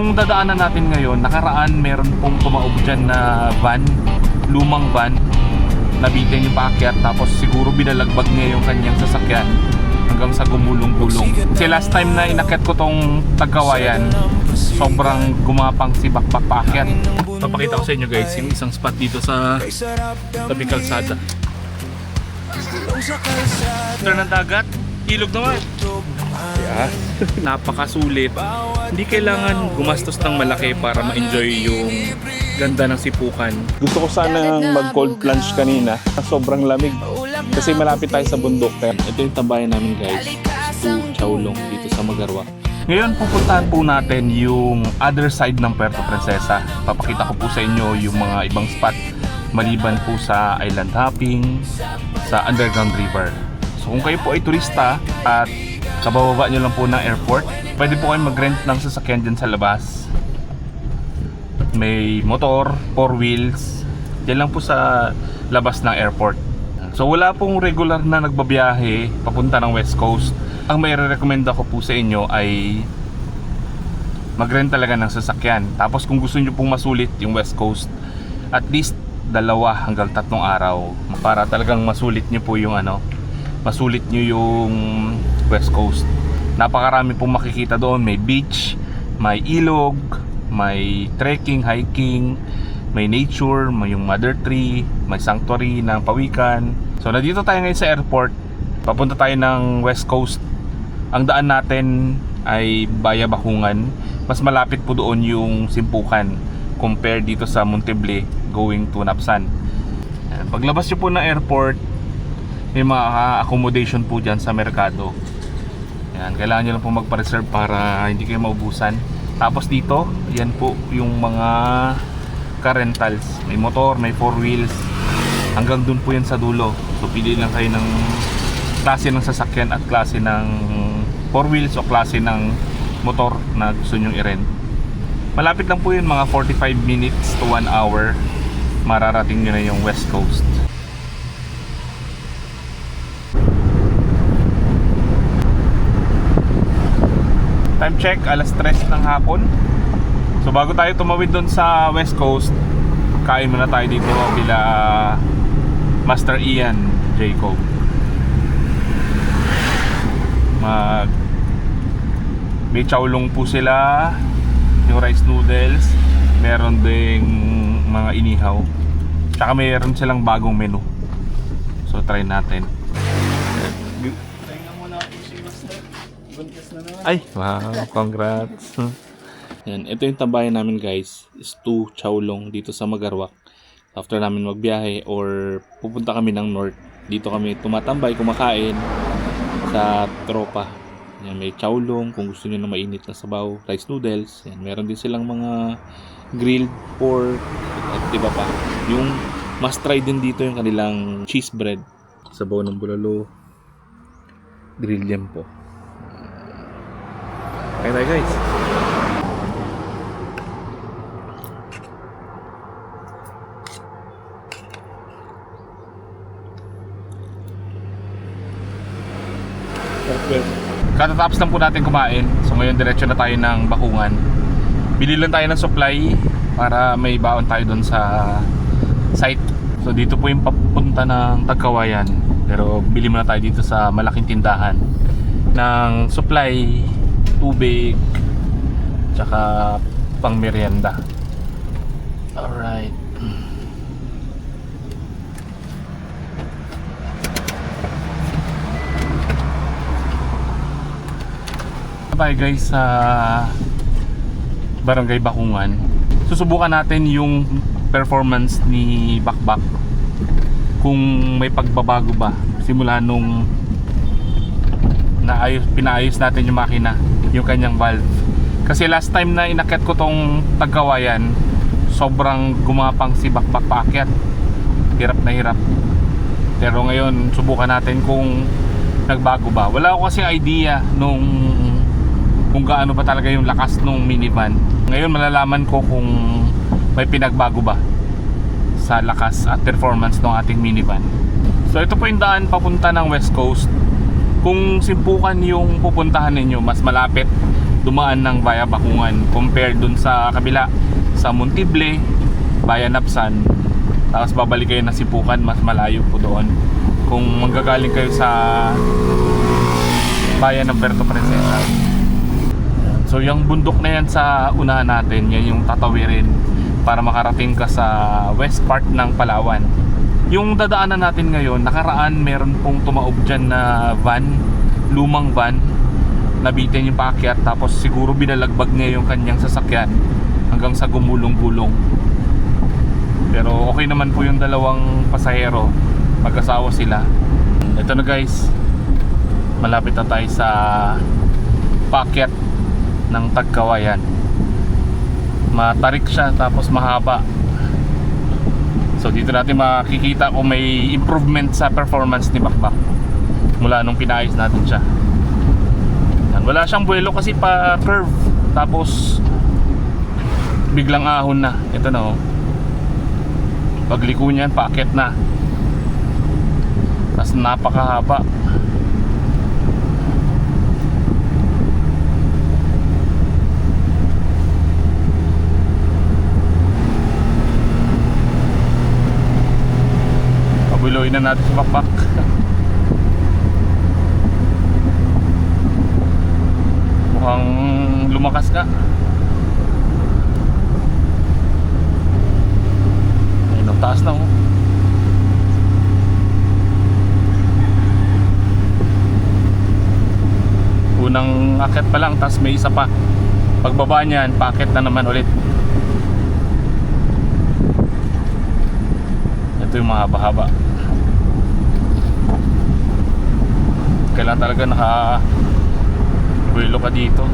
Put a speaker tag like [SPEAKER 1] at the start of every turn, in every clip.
[SPEAKER 1] yung dadaanan natin ngayon, nakaraan meron pong tumaob dyan na van, lumang van, nabitin yung paakyat, tapos siguro binalagbag niya yung kanyang sasakyan hanggang sa gumulong-gulong. Kasi last time na inakyat ko tong Tagkawayan, sobrang gumapang si bakbak paakyat. Papakita ko sa inyo guys yung isang spot dito sa tabi kalsada. Turn ng dagat, ilog naman. Yeah. Napakasulit. Hindi kailangan gumastos ng malaki para ma-enjoy yung ganda ng sipukan. Gusto ko sanang mag-cold plunge kanina. Sobrang lamig. Kasi malapit tayo sa bundok. Ito yung tambayan namin guys. To Chowlong dito sa Magarwa. Ngayon pupuntahan po natin yung other side ng Puerto Princesa. Papakita ko po sa inyo yung mga ibang spot maliban po sa island hopping, sa underground river. So kung kayo po ay turista at kabababa nyo lang po ng airport, pwede po kayo mag-rent ng sasakyan dyan sa labas. May motor, 4 wheels, dyan lang po sa labas ng airport. So wala pong regular na nagbabiyahe papunta ng West Coast. Ang may re-recommend ako po sa inyo ay mag-rent talaga ng sasakyan. Tapos kung gusto nyo pong masulit yung West Coast, at least 2 hanggang 3 araw para talagang masulit nyo po yung masulit nyo yung West Coast. Napakarami pong makikita doon. May beach, may ilog, may trekking, hiking, may nature, may yung mother tree, may sanctuary ng pawikan. So nandito tayo ngayon sa airport. Papunta tayo ng West Coast. Ang daan natin ay Baya Bakungan. Mas malapit po doon yung Simpukan compared dito sa Monteble going to Napsan. Paglabas nyo po ng airport, may mga accommodation po dyan sa merkado. Yan, kailangan nyo lang po magpa-reserve para hindi kayo maubusan. Tapos dito, yan po yung mga car rentals. May motor, may 4 wheels. Hanggang dun po yan sa dulo. So pili lang kayo ng klase ng sasakyan at klase ng 4 wheels o klase ng motor na gusto nyo i-rent. Malapit lang po yun, mga 45 minutes to 1 hour. Mararating nyo na yung West Coast. Time check, alas 3 ng hapon. So bago tayo tumawid doon sa West Coast, kain muna tayo dito bila Master Ian Jacob. May chowlong po sila, yung rice noodles, meron ding mga inihaw, tsaka meron silang bagong menu. So try natin. Ay, wow, congrats. Yan, ito yung tambayan namin guys, is to Chowlong dito sa Magarwak. After namin magbiyahe or pupunta kami ng north, dito kami tumatambay, kumakain sa tropa. Yan, may Chowlong kung gusto niyo na mainit na sabaw, rice noodles. Yan, meron din silang mga grilled pork at iba pa. Yung must try din dito yung kanilang cheese bread, sabaw ng bulalo, grilled yam po. Kaya tayo guys. Katatapos lang po natin kumain. So ngayon diretso na tayo ng Bakungan. Bili lang tayo ng supply para may baon tayo doon sa site. So dito po yung papunta ng Tagkawayan. Pero bili muna tayo dito sa malaking tindahan ng supply, tubig, tsaka pang merienda. Alright. Tayo guys sa Barangay Bakungan. Susubukan natin yung performance ni Bakbak, kung may pagbabago ba simula nung pinaayos natin yung makina, yung kanyang valve. Kasi last time na inakyat ko tong Tagkawayan, sobrang gumapang si Bakbak paakyat. Hirap na hirap. Pero ngayon subukan natin kung nagbago ba. Wala ako kasi idea kung gaano ba talaga yung lakas ng minivan. Ngayon malalaman ko kung may pinagbago ba sa lakas at performance ng ating minivan. So ito po yung daan papunta ng West Coast. Kung Simpukan yung pupuntahan ninyo, mas malapit dumaan ng via Bakungan compared dun sa kabila sa Montible via Napsan, tapos babalik kayo ng Sipukan, mas malayo po doon kung manggagaling kayo sa bayan ng Puerto Princesa. So yung bundok na yan sa unahan natin, yan yung tatawirin para makarating ka sa west part ng Palawan. Yung dadaanan natin ngayon, nakaraan meron pong tumaob dyan na van, lumang van, nabitin yung paakyat, tapos siguro binalagbag niya yung kanyang sasakyan hanggang sa gumulong-gulong. Pero okay naman po yung dalawang pasahero, mag-asawa sila. Ito na guys, malapit na tayo sa paakyat ng Tagkawayan. Matarik siya tapos mahaba. So dito natin makikita kung may improvement sa performance ni Bakbak mula nung pinaayos natin siya. Wala siyang buwelo kasi pa curve, tapos biglang ahon na. Ito na oh, pagliko niyan paakyat na, tapos napakahaba. Pabuloy na natin si Bakbak. Mukhang lumakas ka. Ayun, ang taas na oh. Unang akit pa lang, tapos may isa pa. Pagbaba niyan, paakit na naman ulit. Ito yung mahaba-haba. Kailangan talaga buwelo ka dito.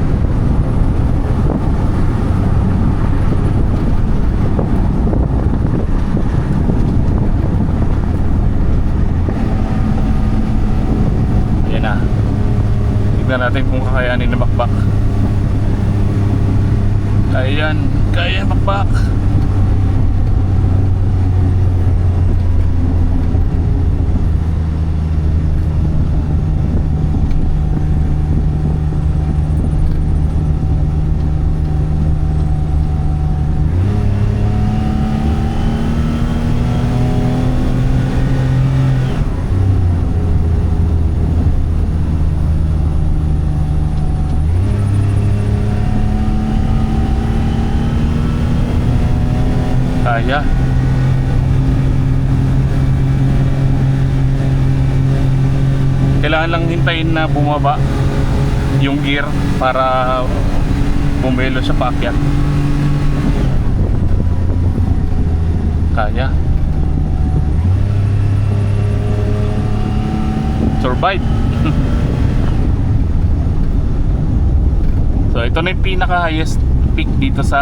[SPEAKER 1] Ayan na. Tignan natin kung kakayanin na Bakbak. Kaya yan. Kaya Bakbak. Kaya. Kailangan lang hintayin na bumaba yung gear para bumelo siya paakyat. Kaya. Survive. So ito na yung pinaka highest peak dito sa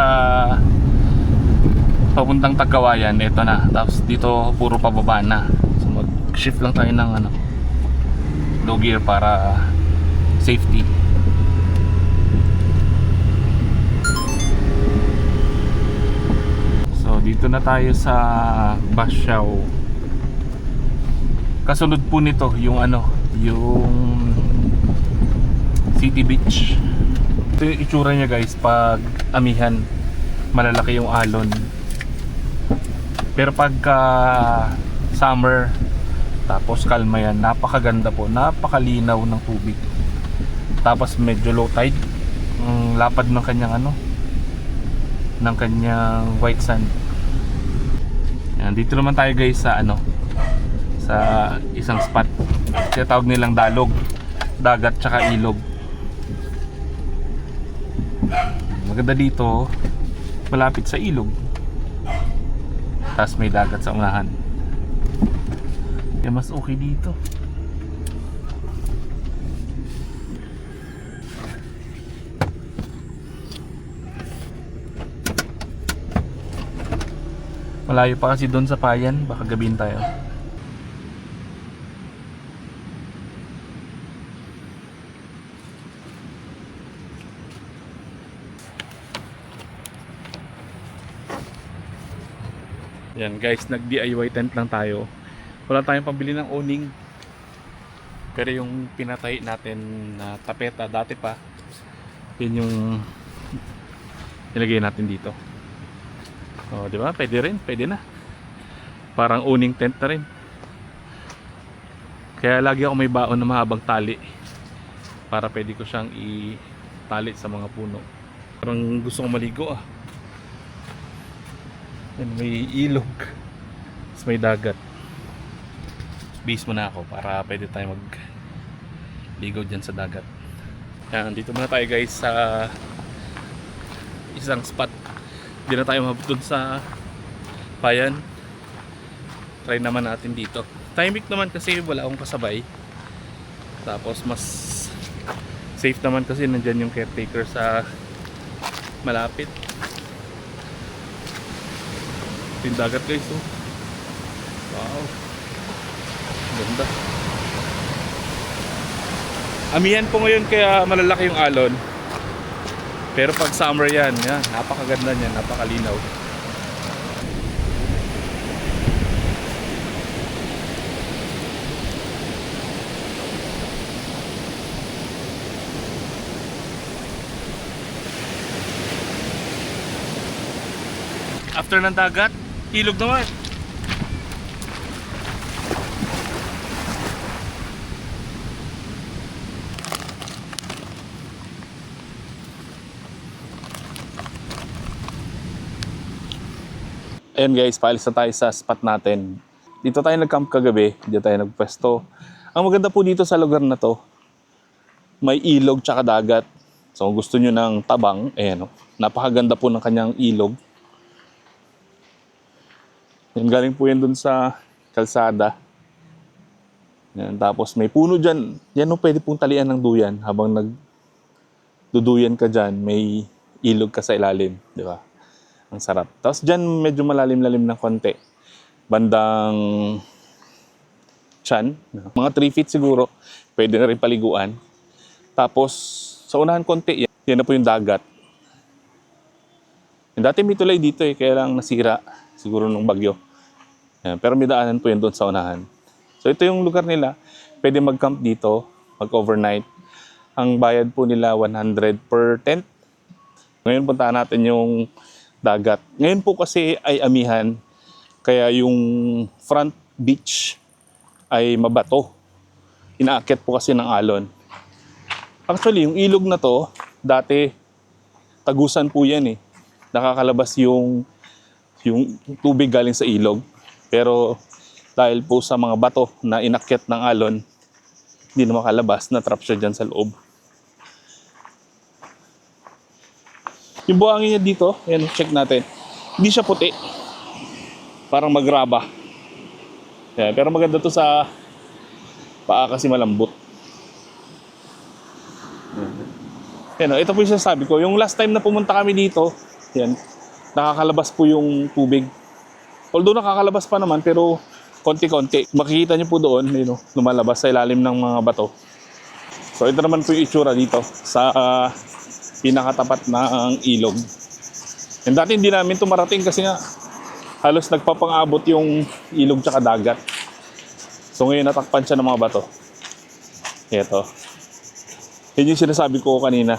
[SPEAKER 1] papuntang Tagkawayan. Ito na, tapos dito puro pababa na. So mag shift lang tayo ng low gear para safety. So dito na tayo sa Basiao. Kasunod po nito yung yung City Beach. Ito yung itsura niya guys pag amihan, malalaki yung alon. Pero pagka summer tapos kalma yan, napakaganda po, napakalinaw ng tubig. Tapos medyo low tide ang lapad ng kanyang ng kanyang white sand. Yan, dito naman tayo guys sa sa isang spot. Kaya tawag nilang Dalog, dagat tsaka ilog. Maganda dito, malapit sa ilog. Tapos may dagat sa unahan. Kaya mas okay dito. Malayo pa kasi doon sa Payan, baka gabihin tayo. Yan guys, nag DIY tent lang tayo. Wala tayong pambili ng awning. Pero yung pinatay natin na tapeta dati pa, Yun yung ilagay natin dito. Oh, di ba? Pwede rin, pwede na. Parang uning tent na rin. Kaya lagi ako may baon na mahabang tali para pwede ko siyang itali sa mga puno. Parang gusto kong maligo ah. Yan, may ilog. Tapos may dagat. Base muna ako para pwede tayo magligo dyan sa dagat. Yan, dito muna tayo guys sa isang spot. Hindi na tayo mabutod sa bayan. Try naman natin dito. Timing naman kasi wala akong kasabay. Tapos mas safe naman kasi nandyan yung caretaker sa malapit. Yung dagat guys oh. Wow, ganda. Amihan po ngayon kaya malalaki yung alon. Pero pag summer yan, napakaganda niyan, napakalinaw. After ng dagat, ilog naman. Ayan guys, paalis na tayo sa spot natin. Dito tayo nag-camp kagabi, dito tayo nagpwesto. Ang maganda po dito sa lugar na to, may ilog tsaka dagat. So kung gusto nyo ng tabang, ayan o, napakaganda po ng kanyang ilog. Yan, galing po yan dun sa kalsada. Yan, tapos may puno dyan. Yan o, pwede pong talian ng duyan. Habang nagduduyan ka dyan, may ilog ka sa ilalim. Di ba? Ang sarap. Tapos dyan medyo malalim-lalim ng konti. Bandang tiyan. Mga 3 feet siguro. Pwede na rin paliguan. Tapos sa unahan konti, yan na po yung dagat. Yung dati may tulay dito kaya lang nasira. Siguro nung bagyo. Yan. Pero may daanan po yun doon sa unahan. So ito yung lugar nila. Pwede mag-camp dito. Mag-overnight. Ang bayad po nila 100 per tent. Ngayon puntaan natin yung dagat. Ngayon po kasi ay amihan, kaya yung front beach ay mabato. Inaakyat po kasi ng alon. Actually, yung ilog na to, dati tagusan po yan eh. Nakakalabas yung tubig galing sa ilog. Pero dahil po sa mga bato na inakyat ng alon, hindi na makalabas, na-trap siya dyan sa loob. Yung buhangin niya dito, ayan, check natin. Hindi siya puti. Parang magraba. Ayan, pero maganda to sa paa kasi malambot. Ayan, ito po yung sasabi ko. Yung last time na pumunta kami dito, ayan, nakakalabas po yung tubig. Although nakakalabas pa naman, pero konti-konti. Makikita niyo po doon, yun, lumalabas sa ilalim ng mga bato. So ito naman po yung itsura dito sa pinakatapat na ang ilog. And dati hindi namin ito marating kasi nga halos nagpapang-abot yung ilog tsaka dagat. So ngayon natakpan siya ng mga bato. Ito. Yun yung sinasabi ko kanina.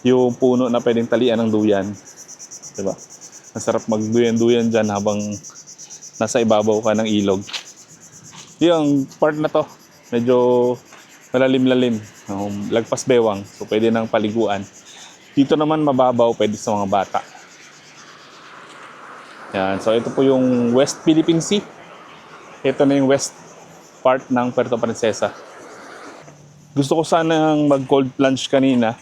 [SPEAKER 1] Yung puno na pwedeng talian ng duyan. Diba? Masarap magduyan-duyan dyan habang nasa ibabaw ka ng ilog. Yung part na to, medyo malalim-lalim. Lagpas bewang. So pwede nang paliguan. Dito naman mababaw, pwede sa mga bata. Yan. So ito po yung West Philippine Sea. Ito na yung west part ng Puerto Princesa. Gusto ko sanang mag-cold plunge kanina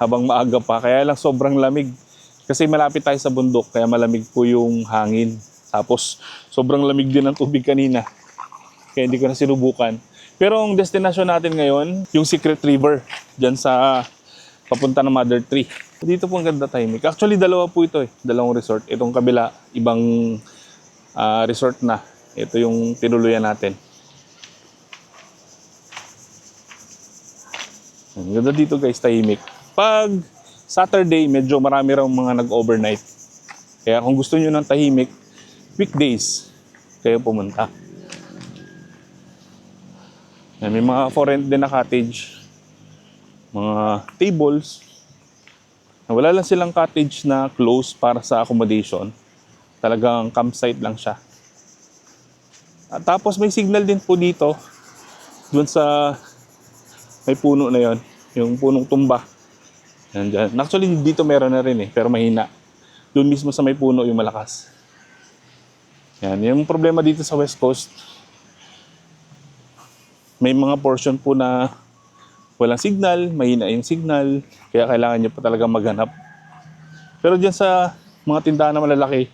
[SPEAKER 1] habang maaga pa. Kaya lang sobrang lamig. Kasi malapit tayo sa bundok, kaya malamig po yung hangin. Tapos sobrang lamig din ng tubig kanina. Kaya hindi ko na sinubukan. Pero ang destination natin ngayon, yung Secret River, dyan sa papunta ng Mother Tree. Dito po ang ganda timing. Actually, dalawa po ito eh. Dalawang resort. Itong kabila, ibang resort na. Ito yung tinuluyan natin. Ang ganda dito guys, tahimik. Pag Saturday, medyo marami raw mga nag-overnight. Kaya kung gusto nyo ng tahimik, weekdays, kayo pumunta. May mga for rent din na cottage. mga tables. Wala lang silang cottage na close para sa accommodation. Talagang campsite lang siya. At tapos may signal din po dito. Doon sa may puno na yon, yung punong tumba. Yan dyan. Actually dito meron na rin pero mahina. Doon mismo sa may puno yung malakas. Yan. Yung problema dito sa West Coast, may mga portion po na walang signal, mahina yung signal, kaya kailangan nyo pa talaga maghanap. Pero dyan sa mga tindahan na malalaki,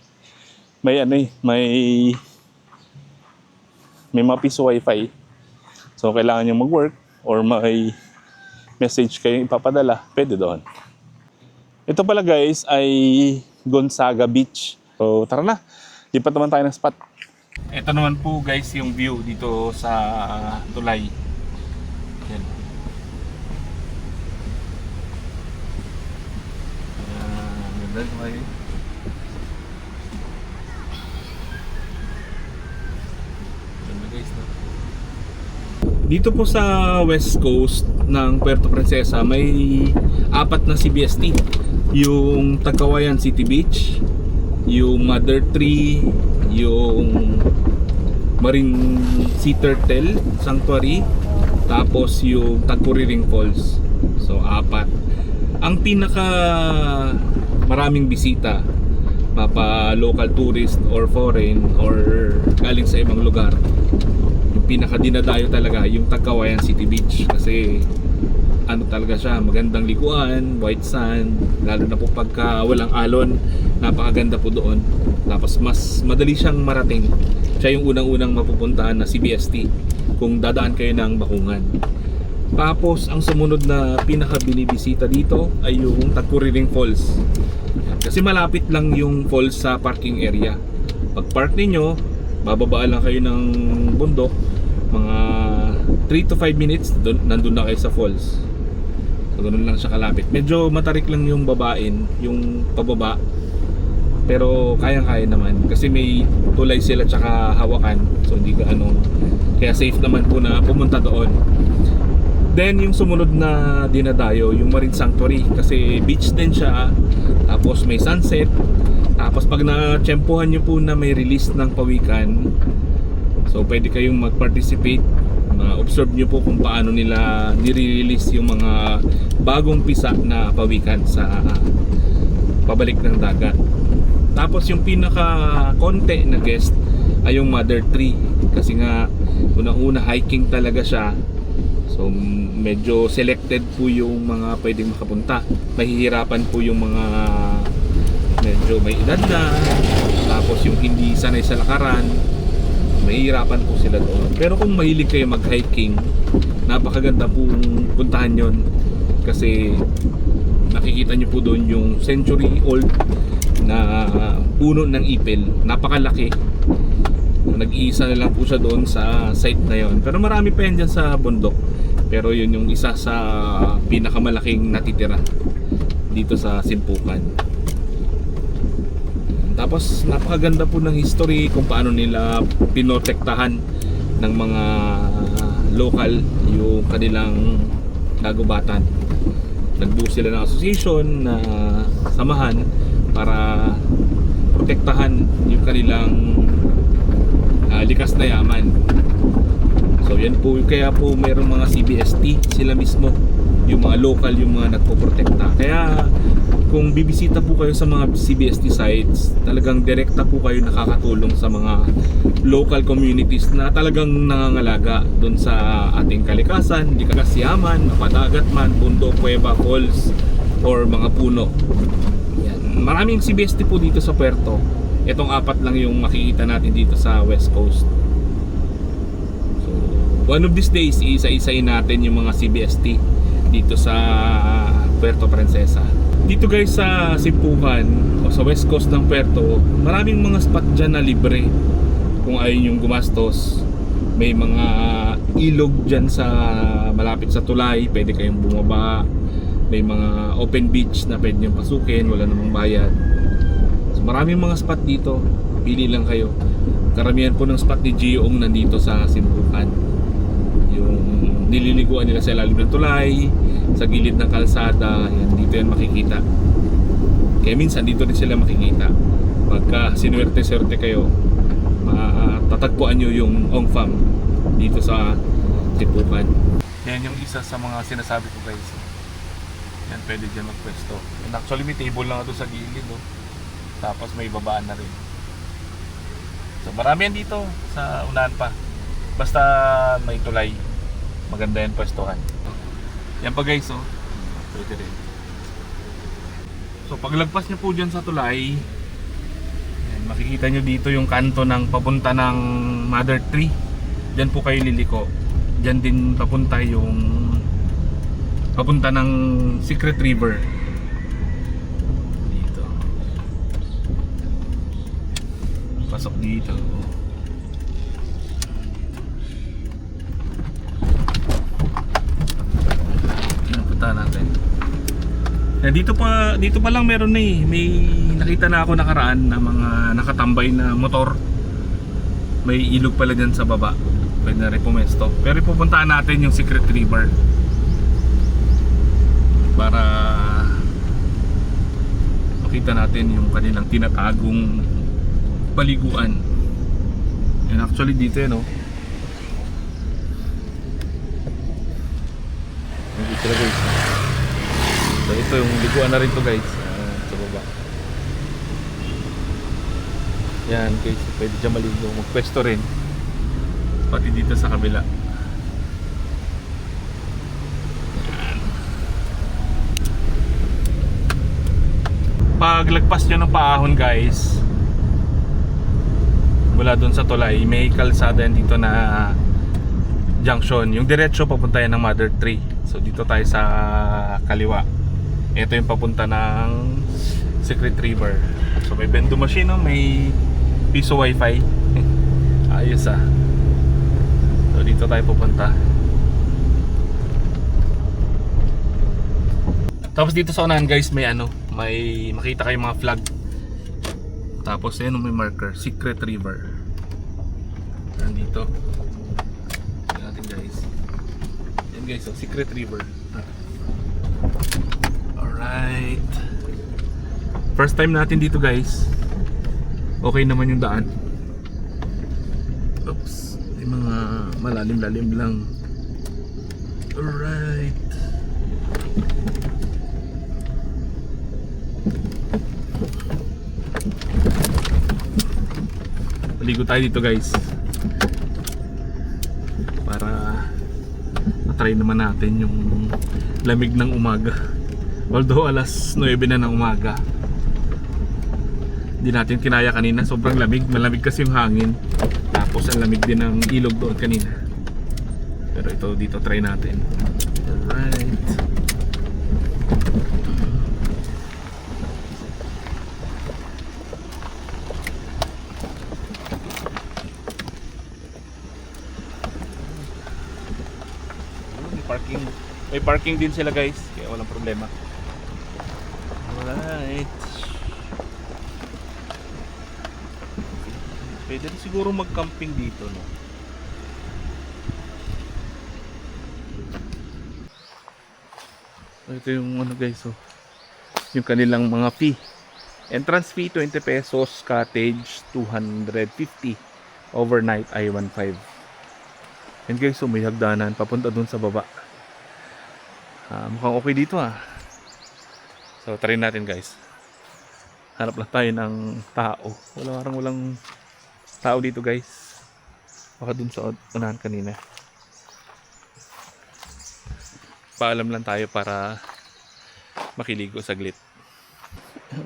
[SPEAKER 1] may may mga piso wifi. So kailangan nyo mag-work or may message kayong ipapadala, pwede doon. Ito pala guys ay Gonzaga Beach. So tara na, lipat naman tayo ng spot. Ito naman po guys yung view dito sa tulay. Yan. Ganda tulay. Ganda guys, no? Dito po sa West Coast ng Puerto Princesa may 4 na CBST. Yung Tagkawayan City Beach, yung Mother Tree, yung Marine Sea Turtle Sanctuary, tapos yung Tagkuriring Falls. So 4. Ang pinaka maraming bisita, mapa local tourist or foreign or galing sa ibang lugar, yung pinaka dinadayo talaga yung Tagkawayan City Beach. Kasi ano talaga siya, magandang liguan, white sand, lalo na po pagka walang alon, napakaganda po doon. Tapos mas madali siyang marating. Siya yung unang-unang mapupuntahan na CBST kung dadaan kayo ng Bakungan. Tapos ang sumunod na pinaka-binibisita dito ay yung Tagkuriring Falls. Kasi malapit lang yung falls sa parking area. Pag park ninyo, bababaan lang kayo ng bundok, mga 3 to 5 minutes nandun na kayo sa falls. So ganun lang siya kalapit. Medyo matarik lang yung babain, yung pababa, pero kayang-kaya naman kasi may tulay sila tsaka hawakan. So hindi ka kaya safe naman po na pumunta doon. Then yung sumunod na dinadayo, yung Marine Sanctuary, kasi beach din siya. Tapos may sunset. Tapos pag na-tsempohan nyo po na may release ng pawikan, so pwede kayong mag-participate. Observe nyo po kung paano nila nire-release yung mga bagong pisa na pawikan sa pabalik ng dagat. Tapos yung pinaka-konti na guest ay yung Mother Tree. Kasi nga unang-una hiking talaga siya. So medyo selected po yung mga pwedeng makapunta. Mahihirapan po yung mga medyo may edad na, tapos yung hindi sanay sa lakaran, mahihirapan po sila doon. Pero kung mahilig kayo mag-hiking, napakaganda pong puntahan yon. Kasi nakikita nyo po doon yung century old na puno ng ipil. Napakalaki. Nag-iisa na lang po siya doon sa site na yon. Pero marami pa yan dyan sa bundok. Pero yun yung isa sa pinakamalaking natitira dito sa Simpukan. Tapos napakaganda po ng history kung paano nila pinotektahan ng mga local yung kanilang kagubatan. Nagbuo sila ng association na samahan para protektahan yung kanilang likas na yaman. So yan po, kaya po mayroong mga CBST, sila mismo yung mga local, yung mga nagpoprotekta. Kaya kung bibisita po kayo sa mga CBST sites, talagang direkta po kayo nakakatulong sa mga local communities na talagang nangangalaga doon sa ating kalikasan, di kakasyaman, mapadagat man, bundok, kuweba, falls, or mga puno. Yan. Maraming CBST po dito sa Puerto. Itong 4 lang yung makikita natin dito sa West Coast. So, one of these days, isa-isayin natin yung mga CBST dito sa Puerto Princesa. Dito guys sa Simpukan o sa West Coast ng Puerto, maraming mga spot dyan na libre. Kung ayun yung gumastos, may mga ilog dyan sa malapit sa tulay, pwede kayong bumaba. May mga open beach na pwede nyo pasukin, wala namang bayad. So maraming mga spot dito, pili lang kayo. Karamihan po ng spot ni Gioong nandito sa Simpukan. Yung nililiguan nila sa ilalim ng tulay, sa gilid ng kalsada. Yan, dito yan makikita. Kaya minsan dito rin sila makikita. Pagka sinuwerte-swerte kayo, matatagpuan nyo yung Ong Fam dito sa Tipukan. Yan yung isa sa mga sinasabi ko guys. Yan, pwede dyan magpwesto. And actually may table lang ito sa gilid, oh. Tapos may babaan na rin. So marami yan dito sa unahan pa. Basta may tulay, maganda yan pwestohan. Yan pa guys, oh. Pwede rin. So paglagpas nyo po dyan sa tulay, yan, makikita nyo dito yung kanto ng papunta ng Mother Tree. Dyan po kayo liliko. Dyan din papunta yung papunta ng Secret River. Dito. Pasok dito. Punta natin. Yan, dito pa lang meron na eh. May nakita na ako nakaraan na mga nakatambay na motor. May ilog pala dyan sa baba. Pwede na rin pumesto. Pero ipupuntahan natin yung Secret River para makita natin yung kanilang tinatagong paliguan. And actually dito yan, oh. Dito na guys. So ito yung liguan na rin to guys, sa baba. Yan guys, pwede dyan maligo. Magpwesto rin pati dito sa kabila. Paglagpas nyo ng paahon guys, mula dun sa tulay, may kalsada yan dito na junction. Yung diretso papunta yan ng Mother Tree. So dito tayo sa kaliwa. Ito yung papunta ng Secret River. So may vending machine, may piso wifi. Ayos ah. So dito tayo pupunta. Tapos dito sa unahan guys, may may makita kayong mga flag. Tapos ayun, may marker, Secret River. Nandito. Tingnan natin guys. Yan guys, so Secret River. Alright. First time natin dito guys. Okay naman yung daan. Oops, may mga malalim-lalim lang. Alright. Maligo tayo dito guys para na-try naman natin yung lamig ng umaga. Although alas 9 na ng umaga, hindi natin kinaya kanina, sobrang lamig. Malamig kasi yung hangin. Tapos ang lamig din ng ilog doon kanina. Pero ito dito try natin. Alright. May parking din sila guys, kaya walang problema. Alright. Pwede rin siguro mag-camping dito, no? Ito yung guys, oh. Yung kanilang mga fee. Entrance fee 20 pesos, cottage 250, overnight ay 15. And guys, so may hagdanan papunta dun sa baba. Mukhang okay dito ah. So try natin guys. Hanap lang tayo ng tao. Walang tao dito guys. Baka dun sa unahan kanina. Paalam lang tayo para makiligo saglit.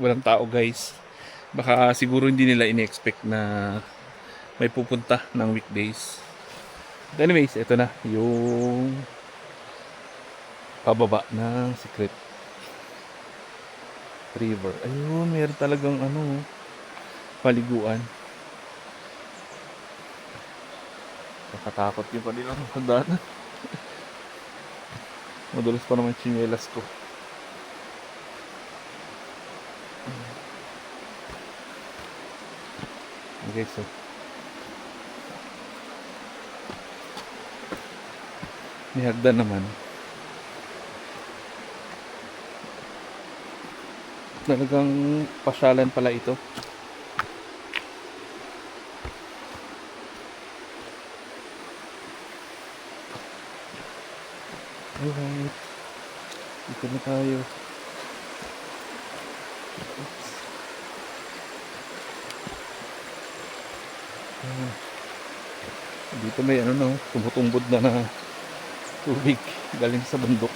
[SPEAKER 1] Walang tao guys. Baka siguro hindi nila in-expect na may pupunta ng weekdays. But anyways, ito na yung pababa ng Secret River. Ayun, meron talagang paliguan. Nakatakot yung kanilang hagdanan. Madulas pa naman tsinelas ko. Okay, so may hagdan naman. Talagang pasyalan pala ito. Alright. Dito na tayo. Oops. Dito may ano na, tumutumbod na tubig galing sa bundok.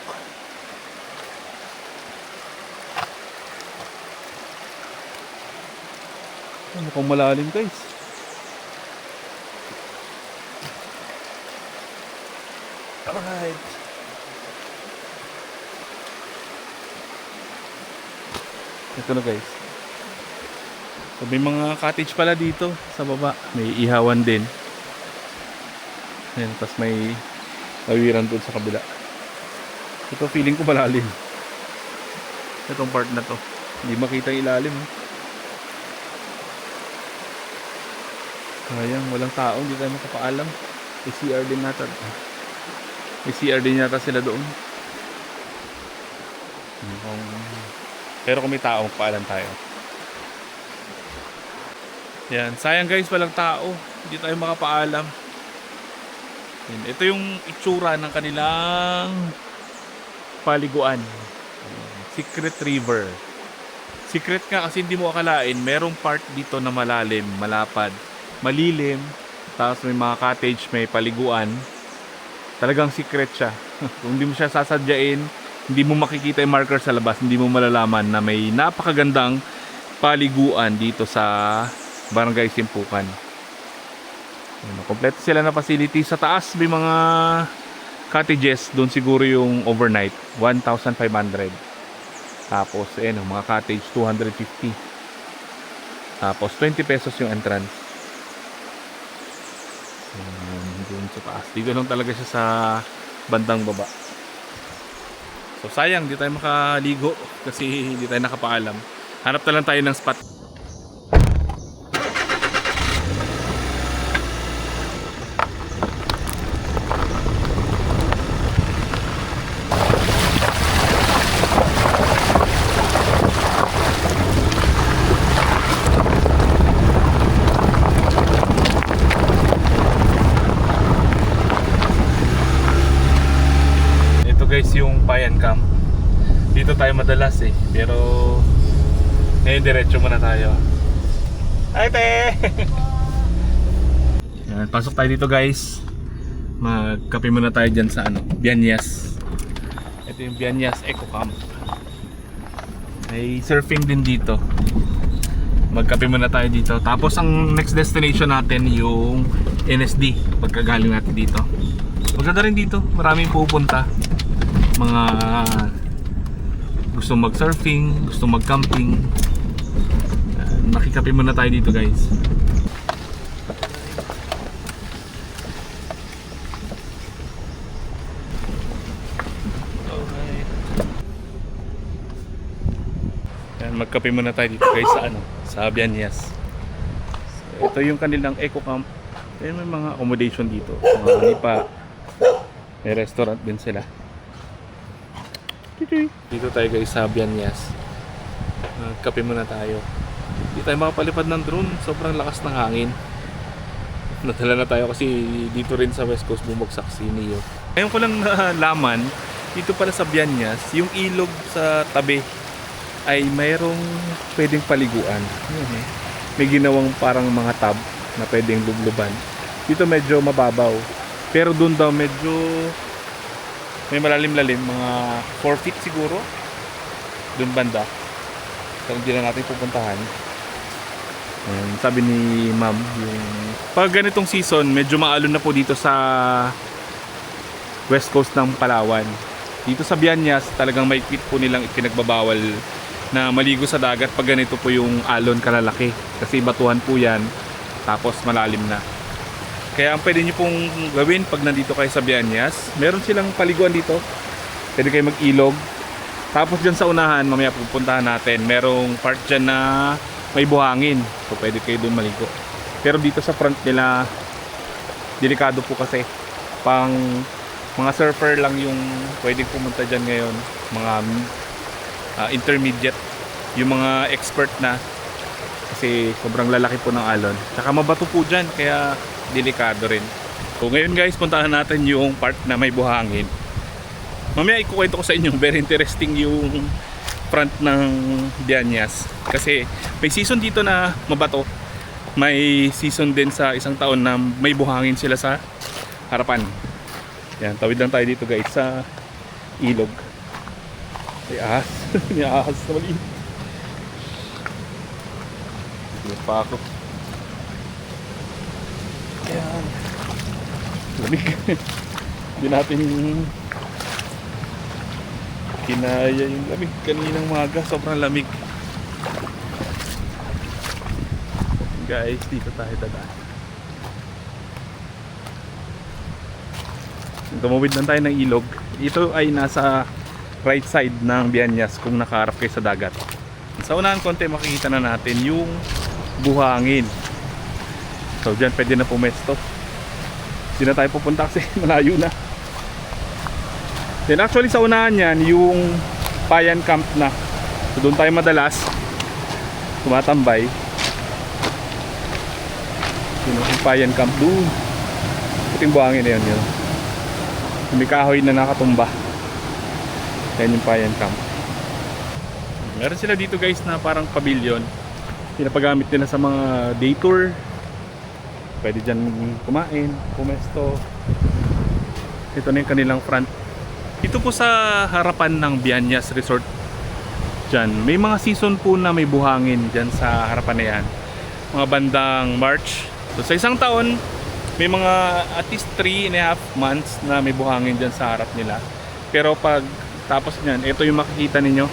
[SPEAKER 1] Mukhang malalim guys. Alright. Ito na guys. So may mga cottage pala dito sa baba. May ihawan din. Ayan, tapos may tawiran doon sa kabila. Ito feeling ko malalim. Itong part na to. Hindi makita yung ilalim. Sayang, walang tao. Hindi tayo makapaalam. May CR din natin. May CR din yata sila doon. Pero kung may tao, magpaalam tayo. Yan. Sayang guys, walang tao. Hindi tayo makapaalam. Yan. Ito yung itsura ng kanilang paliguan. Secret River. Secret nga kasi hindi mo akalain. Merong part dito na malalim, malapad, malilim. Tapos may mga cottage, may paliguan. Talagang secret siya. Kung hindi mo siya sasadyain, hindi mo makikita yung marker sa labas, hindi mo malalaman na may napakagandang paliguan dito sa Barangay Simpukan. Kompleto sila na facility. Sa taas may mga cottages, doon siguro yung overnight 1,500. Tapos mga cottage 250. Tapos 20 pesos yung entrance. Doon sa taas. Dito lang talaga siya sa bandang baba. So sayang, di tayo makaligo kasi hindi tayo nakapaalam. Hanap na lang tayo ng spot. Guys, yung Payan Camp. Dito tayo madalas pero ngayon diretso muna tayo. Hi te! Yan, pasok tayo dito guys. Magkape muna tayo dyan sa Bianyas. Ito yung Bianyas Eco Camp. May surfing din dito. Magkape muna tayo dito. Tapos ang next destination natin yung NSD pagkagaling natin dito. Maganda rin dito, maraming pupunta. Mga gusto mag-surfing, gusto mag-camping. Makikape muna tayo dito guys. Alright. Yan, magkape muna tayo dito guys sa Bianyas. So, ito yung kanilang eco camp. May mga accommodation dito. Mga nipa. May restaurant din sila. Dito tayo guys sa Bianyas. Kape muna tayo. Hindi tayo makapalipad ng drone. Sobrang lakas ng hangin. Nadala na tayo kasi dito rin sa West Coast bumagsak si Neo. Ngayon ko lang nalaman, dito pala sa Bianyas, yung ilog sa tabi ay mayroong pwedeng paliguan. May ginawang parang mga tub na pwedeng lubluban. Dito medyo mababaw. Pero doon daw medyo may malalim-lalim, mga 4 feet siguro doon banda. So hindi na natin pupuntahan. Sabi ni ma'am, yung pag ganitong season medyo maalon na po dito sa west coast ng Palawan. Dito sa Bianyas talagang may quit po nilang ipinagbabawal na maligo sa dagat pag ganito po yung alon kalalaki, kasi batuhan po yan tapos malalim na. Kaya ang pwede nyo pong gawin pag nandito kayo sa Bianyas, meron silang paliguan dito. Pwede kayo mag-ilog. Tapos dyan sa unahan, mamaya pupuntahan natin, merong part dyan na may buhangin. So pwede kayo doon maligo. Pero dito sa front nila, delikado po kasi. Pang mga surfer lang yung pwedeng pumunta dyan ngayon. Mga intermediate yung mga expert na, kasi sobrang lalaki po ng alon. Tsaka mabato po dyan, kaya delikado rin. So ngayon guys, puntahan natin yung part na may buhangin. Mamaya ikukwento ko sa inyo, very interesting yung front ng Bianyas. Kasi may season dito na mabato. May season din sa isang taon na may buhangin sila sa harapan. Yan, tawid lang tayo dito guys sa ilog. May ahas. May ahas na maliit. Hindi pa ako. Yan. Lamig. Hindi natin kinaya yung lamig. Kaninang maga, sobrang lamig. Guys, dito tayo dadaan. Tumawid lang tayo ng ilog. Ito ay nasa right side ng Bianyas kung nakaharap kayo sa dagat. Sa unahan konti makikita na natin yung buhangin. So dyan pwede na pumesto. Hindi na tayo pupunta kasi malayo na. Then actually sa unahan yan yung Payan Camp na. So doon tayo madalas tumatambay. Yung Payan Camp doon. Puting buhangin na yun. May kahoy na nakatumba. Yan yung Payan Camp. Meron sila dito guys na parang pavilion. Pinapagamit nila sa mga day tour. Pwede dyan kumain, pumesto. Ito na yung kanilang front. Ito po sa harapan ng Bianyas Resort. Dyan, may mga season po na may buhangin dyan sa harapan na yan. Mga bandang March. So sa isang taon, may mga at least 3.5 months na may buhangin dyan sa harap nila. Pero pag tapos nyan, ito yung makikita ninyo,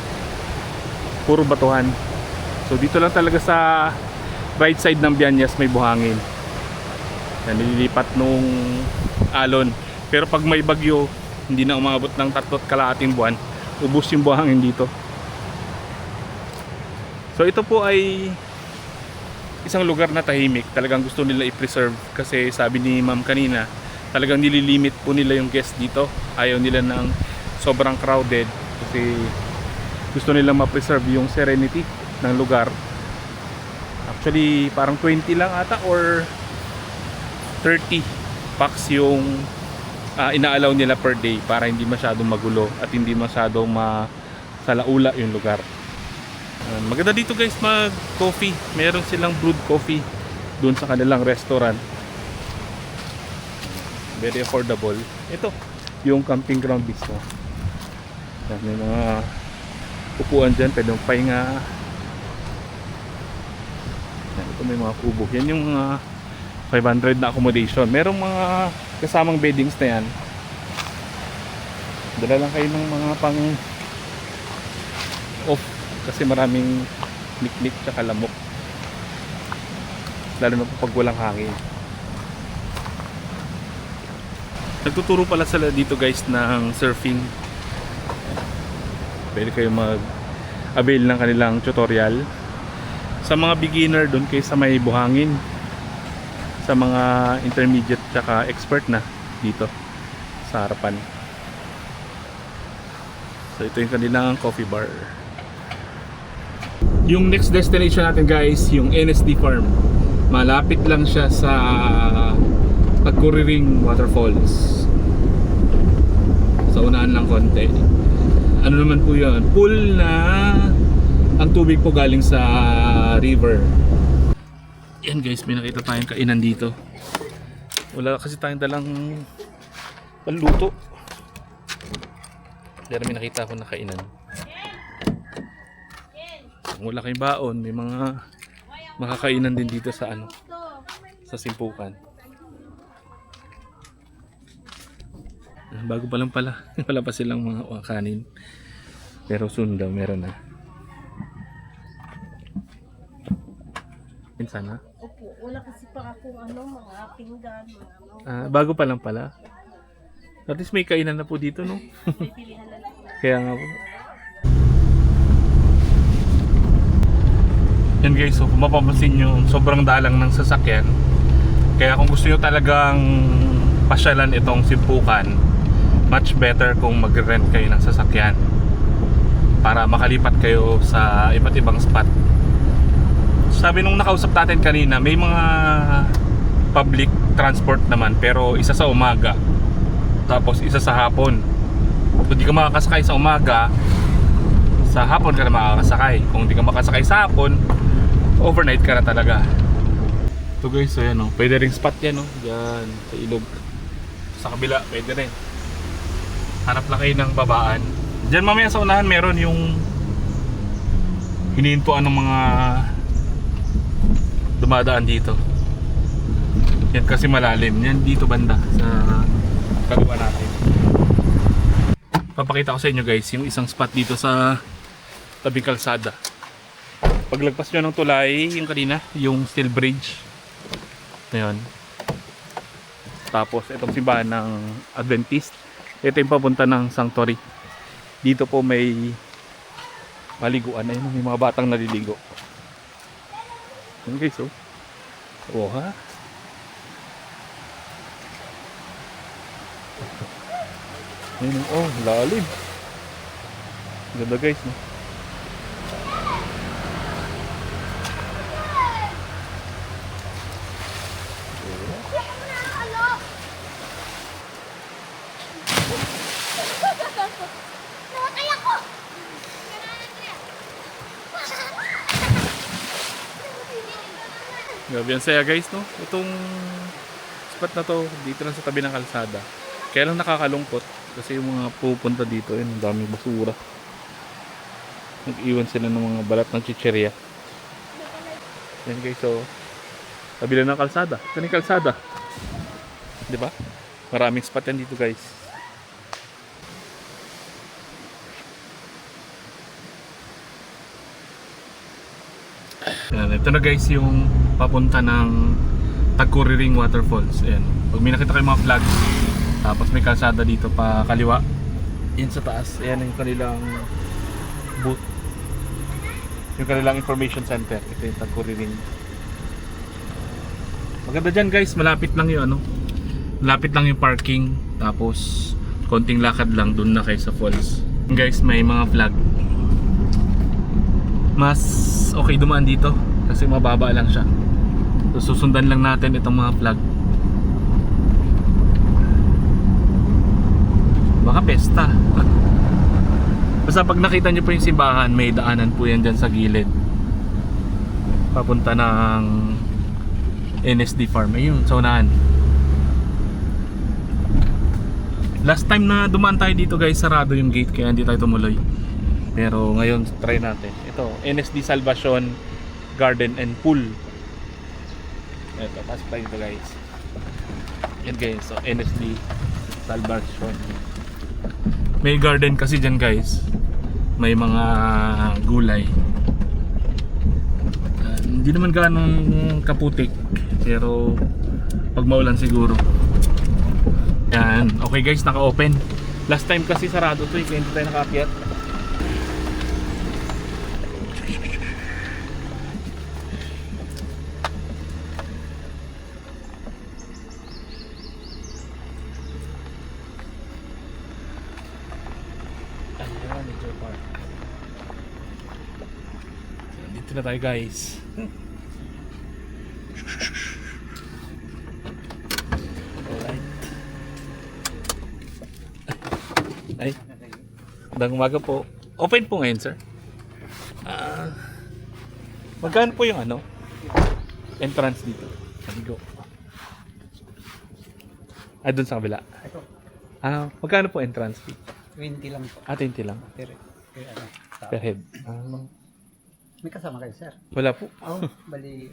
[SPEAKER 1] puro batuhan. So dito lang talaga sa right side ng Bianyas may buhangin. Yan, nililipat nung alon. Pero pag may bagyo, hindi na umabot ng 3.5 buwan, ubos yung buhangin dito. So ito po ay isang lugar na tahimik. Talagang gusto nila i-preserve kasi sabi ni ma'am kanina, talagang nililimit po nila yung guest dito. Ayaw nila ng sobrang crowded kasi gusto nila ma-preserve yung serenity ng lugar. Actually parang 20 lang ata or 30 packs yung inaalaw nila per day para hindi masyadong magulo at hindi masyadong masalaula yung lugar. Maganda dito guys mag coffee. Meron silang brewed coffee doon sa kanilang restaurant. Very affordable. Ito yung camping ground mismo. May mga upuan dyan, pwede mong pahinga. Ito may mga kubo. Yan yung mga 500 na accommodation. Merong mga kasamang beddings na yan. Dala lang kayo ng mga pang off kasi maraming niknik tsaka lamok, lalo na pag walang hangin. Nagtuturo pala sila dito guys ng surfing. Pwede kayo mag-avail ng kanilang tutorial. Sa mga beginner doon kayo sa may buhangin. Sa mga intermediate tsaka expert na dito sa harapan. So ito yung kanilang coffee bar. Yung next destination natin guys, yung NSD Farm. Malapit lang siya sa Pagkuriring Waterfalls. Sa unahan lang konti. Ano naman po yun? Pool na ang tubig po galing sa river. Yan guys, may nakita tayong kainan dito. Wala kasi tayong dalang panluto. Pero may nakita ako na kainan. Kung wala kayong baon, may mga makakainan din dito sa sa Simpukan. Bago pa lang pala. Wala pa silang mga kanin. Pero soon daw meron na. Minsan na?
[SPEAKER 2] Opo, wala kasi pa akong mga pinggan, mga
[SPEAKER 1] bago pa lang pala. At least may kainan na po dito, no?
[SPEAKER 2] may pilihan na lang.
[SPEAKER 1] Kaya nga po. Yan guys, so kung mapapansin nyo, sobrang dalang ng sasakyan. Kaya kung gusto nyo talagang pasyalan itong Simpukan, much better kung mag-rent kayo ng sasakyan. para makalipat kayo sa iba't ibang spot. Sabi nung nakausap natin kanina, may mga public transport naman pero isa sa umaga tapos isa sa hapon. Kung di ka makakasakay sa umaga, sa hapon ka na makakasakay. Kung di ka makasakay sa hapon, overnight ka na talaga. Ito guys, so yan o, pwede ring spot yan o, dyan sa ilog. Sa kabila, pwede rin. Hanap lang kayo ng babaan. Dyan mamaya sa unahan meron yung hinihintuan ng mga dumadaan dito. Yan kasi malalim. Yan dito banda sa kaliwa natin. Papakita ko sa inyo guys yung isang spot dito sa tabing kalsada. Paglagpas nyo ng tulay, yung kanina, yung steel bridge. Ngayon. Tapos itong simbahan ng Adventist. Ito yung papunta ng Sanctuary. Dito po may maliguan. Ayun, may mga batang naliligo. Ayun guys, oh. Oh ha. Ayun, oh, lalim. Ganda guys, no? Grabe ang saya guys, no? Itong spot na to, dito lang sa tabi ng kalsada. Kaya lang nakakalungkot kasi yung mga pupunta dito, yun, ang daming basura. Nag-iwan sila ng mga balat ng chichirya. Yan guys, so tabi lang ng kalsada. Ito na yung kalsada. Diba? Maraming spot yan dito guys. Yan, ito na guys yung papunta ng Tagkuriring Waterfalls. Ayan. Pag may nakita kayo mga flag, tapos may kalsada dito pa kaliwa. Yan sa taas. Ayan yung kanilang booth. Yung kanilang information center. Ito yung Tagkuriring. Maganda dyan guys. Malapit lang yung ano. Malapit lang yung parking. Tapos konting lakad lang dun na kayo sa falls. Guys, may mga flag. Mas okay dumaan dito kasi mababa lang siya. So susundan lang natin itong mga flag. Baka pesta. Basta pag nakita nyo po yung simbahan, may daanan po yan dyan sa gilid papunta ng NSD Farm. Ayun, sa unahan. Last time na dumaan tayo dito guys, sarado yung gate kaya hindi tayo tumuloy. Pero ngayon try natin. Ito, NSD Salvacion Garden and Pool. Ito, pasok tayo dito guys. Yan guys, so NSD Salvacion. May garden kasi dyan guys. May mga gulay. Hindi naman ganong kaputik. Pero pag maulan siguro. Yan, okay guys, naka-open. Last time kasi sarado to eh, kaya hindi tayo nakaakyat. Dito na tayo guys. Alright. Ay, magandang umaga po. Open po ngayon sir. Magkano po yung ano? Entrance dito. Go. Ah, dun sa kabila. Magkano po entrance fee?
[SPEAKER 3] 20 lang po.
[SPEAKER 1] 20 lang.
[SPEAKER 3] Per ano, tao.
[SPEAKER 1] Per head.
[SPEAKER 3] May kasama kayo, sir?
[SPEAKER 1] Wala po.
[SPEAKER 3] Oh, bali.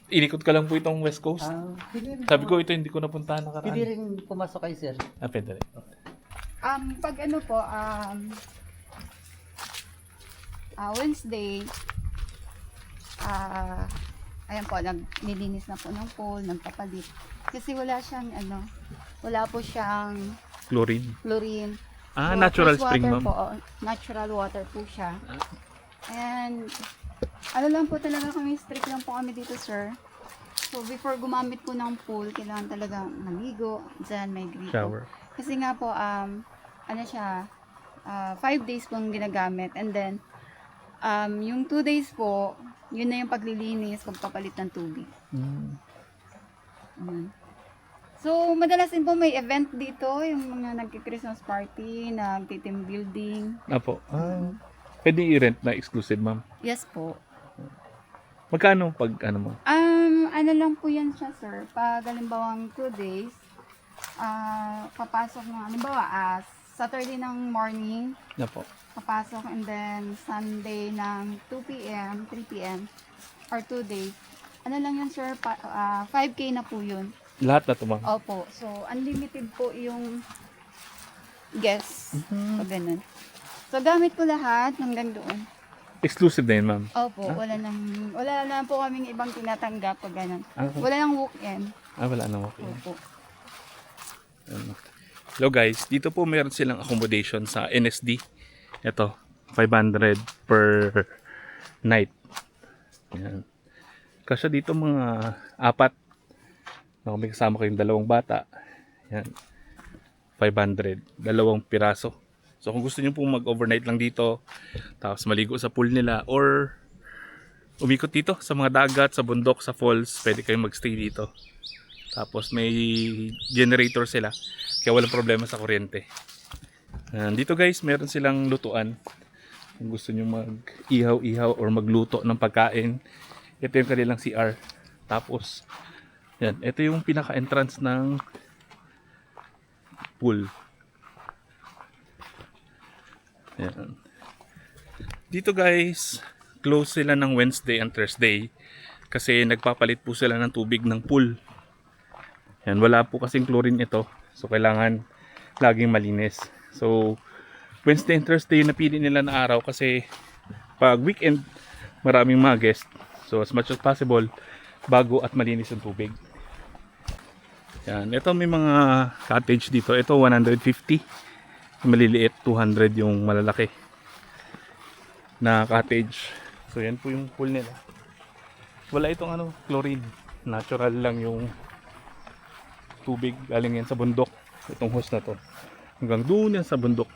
[SPEAKER 1] Inikot ka lang po itong West Coast.
[SPEAKER 3] Pwede rin,
[SPEAKER 1] Sabi ko ito hindi ko napuntahan
[SPEAKER 3] pwede
[SPEAKER 1] nakaraan.
[SPEAKER 3] rin pumasok kayo, sir.
[SPEAKER 1] Pwede rin.
[SPEAKER 4] Pag ano po, Wednesday, ayan po, nilinis na po ng pool, nagpapalit. Kasi wala siyang, wala po siyang
[SPEAKER 1] Chlorine.
[SPEAKER 4] chlorine.
[SPEAKER 1] Natural
[SPEAKER 4] fresh
[SPEAKER 1] spring,
[SPEAKER 4] water
[SPEAKER 1] ma'am.
[SPEAKER 4] po, natural water po siya. And, ano lang po talaga kami, strict lang po kami dito, sir. So, before gumamit po ng pool, kailangan talaga maligo. Diyan, may grito.
[SPEAKER 1] Shower.
[SPEAKER 4] Kasi nga po, ano siya, 5 days pong ginagamit. And then, yung 2 days po, yun na yung paglilinis, pagpapalit ng tubig. Ayan. So, madalas din po may event dito, yung mga nagki-Christmas party, nagti-team building.
[SPEAKER 1] Apo. Pwede i-rent na exclusive, ma'am.
[SPEAKER 4] Yes po.
[SPEAKER 1] Magkano pag ano mo?
[SPEAKER 4] Ano lang po yan siya, sir. Pag halimbawang 2 days, papasok na, halimbawa, Saturday ng morning,
[SPEAKER 1] Apo.
[SPEAKER 4] papasok, and then Sunday ng 2 p.m., 3 p.m., or 2 days. Ano lang yun, sir, 5K na po yun.
[SPEAKER 1] Lahat na to, ma'am.
[SPEAKER 4] Opo. So, unlimited po yung guests. Pag ganun. So, gamit ko lahat hanggang doon.
[SPEAKER 1] Exclusive na yun, ma'am.
[SPEAKER 4] Opo. Wala na po kaming ibang tinatanggap pag ganun.
[SPEAKER 1] Okay.
[SPEAKER 4] Wala nang walk-in.
[SPEAKER 1] Wala na, okay.
[SPEAKER 4] Opo.
[SPEAKER 1] Hello guys, dito po meron silang accommodation sa NSD. Ito, 500 per night. Yan. Kasi dito mga 4. May kasama kayong 2 bata. Yan. 500. 2 piraso. So kung gusto niyo pong mag-overnight lang dito, tapos maligo sa pool nila, or umikot dito sa mga dagat, sa bundok, sa falls, pwede kayong magstay dito. Tapos may generator sila, kaya walang problema sa kuryente. Dito guys, meron silang lutuan. Kung gusto niyo mag-ihaw-ihaw or magluto ng pagkain, ito yung kanilang CR. Tapos yan, ito yung pinaka-entrance ng pool. Yan. Dito guys, close sila ng Wednesday and Thursday kasi nagpapalit po sila ng tubig ng pool. Yan, wala po kasing chlorine ito. So kailangan laging malinis. So Wednesday and Thursday yung napili nila na araw kasi pag weekend maraming mga guest. So as much as possible, bago at malinis yung tubig. Yan, ito may mga cottage dito. Ito 150. Maliliit, 200 yung malalaki na cottage. So yan po yung pool nila. Wala itong chlorine. Natural lang yung tubig. Galing yan sa bundok. Itong hose na to. Hanggang doon yan sa bundok.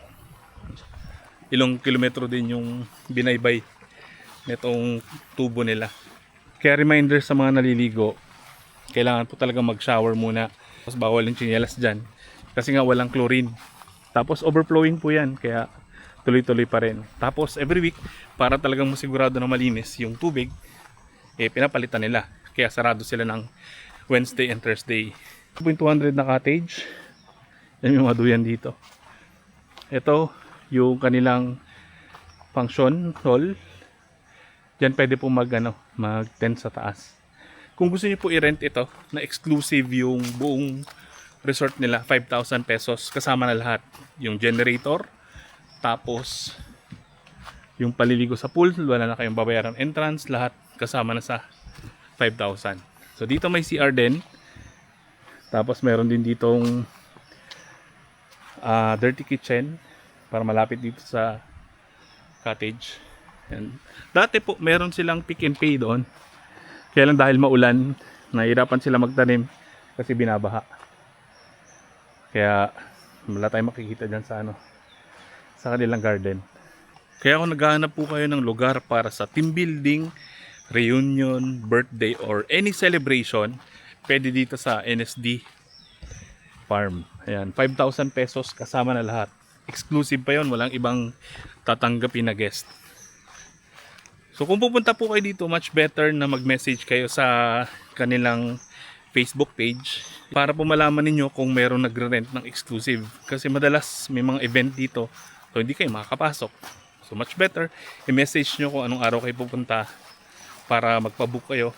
[SPEAKER 1] Ilang kilometro din yung binaybay nitong tubo nila. Kaya reminder sa mga naliligo, kailangan po talaga mag-shower muna. Tapos bawal yung tsinelas dyan. Kasi nga walang chlorine. Tapos overflowing po yan. Kaya tuloy-tuloy pa rin. Tapos every week, para talagang masigurado na malinis yung tubig, pinapalitan nila. Kaya sarado sila ng Wednesday and Thursday. 200 na cottage. Yan yung mga duyan dito. Ito yung kanilang function hall. Diyan pwede po mag-tent sa taas. Kung gusto niyo po i-rent ito, na exclusive yung buong resort nila, 5,000 pesos kasama na lahat. Yung generator, tapos yung paliligo sa pool, wala na kayong babayaran entrance, lahat kasama na sa 5,000. So dito may CR din. Tapos meron din ditong dirty kitchen para malapit dito sa cottage. And dati po meron silang pick and pay doon. Kaya lang dahil maulan, nahihirapan sila magtanim kasi binabaha. Kaya wala tayong makikita dyan sa sa kanilang garden. Kaya kung naghahanap po kayo ng lugar para sa team building, reunion, birthday, or any celebration, pwede dito sa NSD Farm. Ayan, 5,000 pesos kasama na lahat. Exclusive pa yon, walang ibang tatanggapin na guest. So kung pupunta po kayo dito, much better na mag-message kayo sa kanilang Facebook page para po malaman ninyo kung meron nagre-rent ng exclusive. Kasi madalas may mga event dito, so hindi kayo makakapasok. So much better, i-message nyo kung anong araw kayo pupunta para magpa-book kayo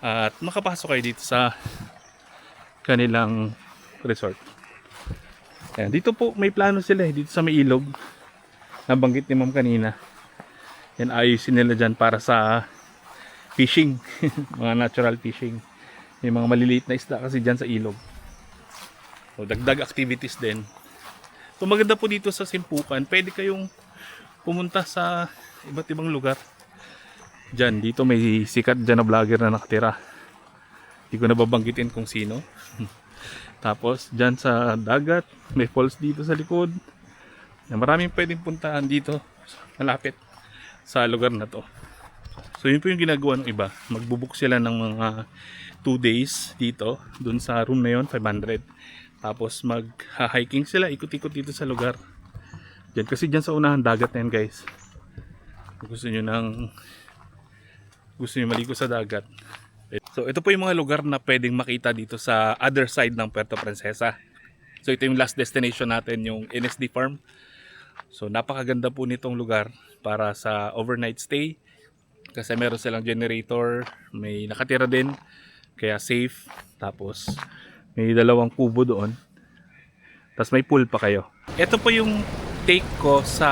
[SPEAKER 1] at makapasok kayo dito sa kanilang resort. Ayan, dito po may plano sila dito sa may ilog. Nabanggit ni Ma'am kanina. Yan, ayusin nila dyan para sa fishing. Mga natural fishing. May mga maliliit na isda kasi dyan sa ilog. So, dagdag activities din. So maganda po dito sa Simpukan. Pwede kayong pumunta sa iba't ibang lugar. Dyan, dito may sikat dyan na vlogger na nakatira. Hindi ko nababanggitin kung sino. Tapos dyan sa dagat, may falls dito sa likod. Na maraming pwedeng puntahan dito malapit sa lugar na to. So yun po yung ginagawa ng iba. Magbubook sila ng mga 2 days dito, dun sa room na yon, 500. Tapos mag-hiking sila, ikot-ikot dito sa lugar. Diyan, kasi dyan sa unahan dagat na yan, guys. Kung gusto nyo maligo sa dagat. So ito po yung mga lugar na pwedeng makita dito sa other side ng Puerto Princesa. So ito yung last destination natin, yung NSD Farm. So napakaganda po nitong lugar para sa overnight stay. Kasi meron silang generator, may nakatira din, kaya safe. Tapos may 2 kubo doon. Tapos may pool pa kayo. Ito po yung take ko sa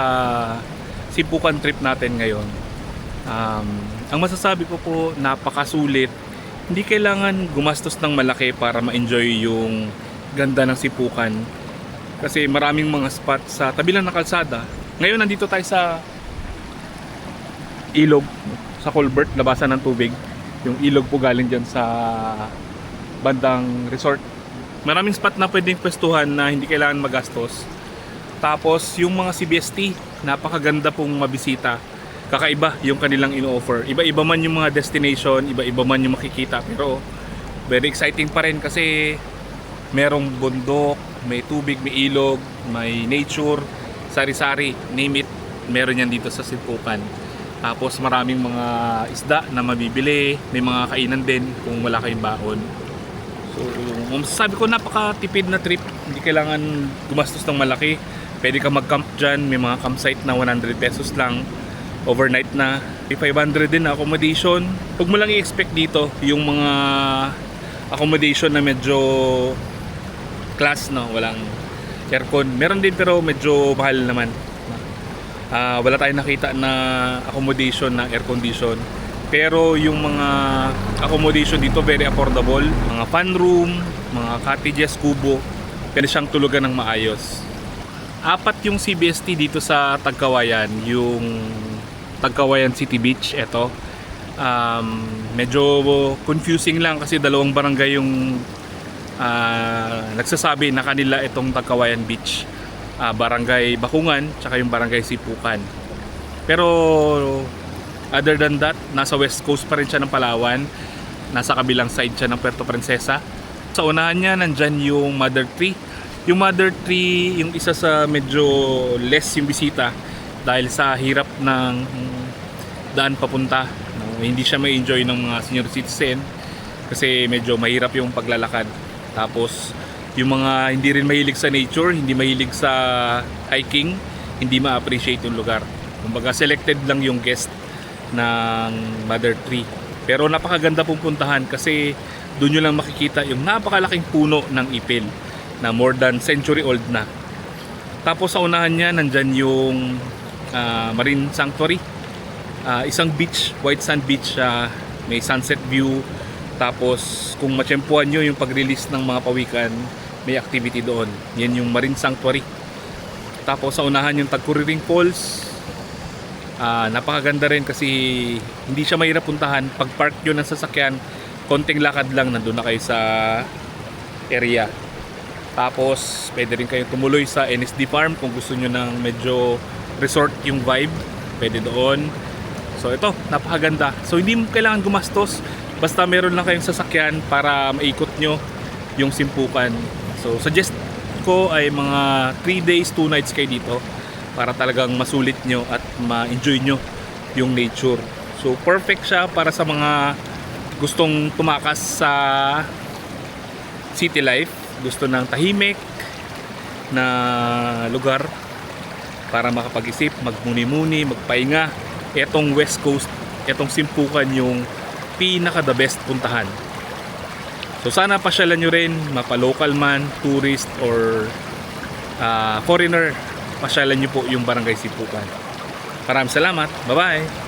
[SPEAKER 1] Sipukan trip natin ngayon. Ang masasabi ko po, napakasulit. Hindi kailangan gumastos ng malaki para ma-enjoy yung ganda ng Sipukan. Kasi maraming mga spot sa tabi lang ng kalsada. Ngayon nandito tayo sa ilog, sa culvert, labasan ng tubig. Yung ilog po galing dyan sa bandang resort. Maraming spot na pwedeng pwestuhan na hindi kailangan magastos. Tapos yung mga CBST, napakaganda pong mabisita. Kakaiba yung kanilang ino-offer. Iba-iba man yung mga destination, iba-iba man yung makikita. Pero very exciting pa rin kasi merong bundok, may tubig, may ilog, may nature, sari-sari, name it, meron yan dito sa Sipukan. Tapos maraming mga isda na mabibili, may mga kainan din kung wala kayong baon. So, sabi ko, napakatipid na trip. Hindi kailangan gumastos ng malaki. Pwede ka mag-camp dyan, may mga campsite na 100 pesos lang. Overnight na. May 500 din na accommodation. Huwag mo lang i-expect dito yung mga accommodation na medyo class, no? Walang aircon. Meron din pero medyo mahal naman. Wala tayong nakita na accommodation na air condition. Pero yung mga accommodation dito very affordable. Mga fun room, mga cottages, kubo. Pwede siyang tulugan ng maayos. 4 yung CBST dito sa Tagkawayan. Yung Tagkawayan City Beach, ito. Medyo confusing lang kasi 2 barangay yung nagsasabi na kanila itong Tagkawayan Beach. Barangay Bakungan tsaka yung Barangay Sipukan. Pero other than that, nasa west coast pa rin siya ng Palawan. Nasa kabilang side siya ng Puerto Princesa. Sa unahan niya nandyan yung Mother Tree. Yung Mother Tree, yung isa sa medyo less yung bisita dahil sa hirap ng daan papunta. Hindi siya may enjoy ng mga senior citizen kasi medyo mahirap yung paglalakad. Tapos yung mga hindi rin mahilig sa nature, hindi mahilig sa hiking, hindi ma-appreciate yung lugar. Kumbaga selected lang yung guest ng Mother Tree. Pero napakaganda pong puntahan kasi doon nyo lang makikita yung napakalaking puno ng ipil na more than century old na. Tapos sa unahan niya nandyan yung Marine Sanctuary. Isang beach, white sand beach, may sunset view. Tapos kung matsyempuhan nyo yung pag-release ng mga pawikan, may activity doon. Yan yung Marine Sanctuary. Tapos sa unahan yung Tagkuriring Falls. Napakaganda rin kasi hindi siya mahirap puntahan. Pag park nyo ng sasakyan, konting lakad lang, nandun na kayo sa area. Tapos pwede rin kayong tumuloy sa NSD Farm kung gusto nyo ng medyo resort yung vibe, pwede doon. So ito, napakaganda. So hindi mo kailangan gumastos, basta meron lang kayong sasakyan para maikot nyo yung Sipukan. So suggest ko ay mga 3 days 2 nights kayo dito para talagang masulit nyo at ma-enjoy nyo yung nature. So perfect siya para sa mga gustong tumakas sa city life, gusto ng tahimik na lugar para makapag-isip, magmuni-muni, magpahinga. Etong West Coast, etong Sipukan yung pinaka the best puntahan. So sana pasyalan nyo rin, mapa-local man, tourist or foreigner, pasyalan nyo po yung Barangay Sipukan. Maraming salamat, bye bye!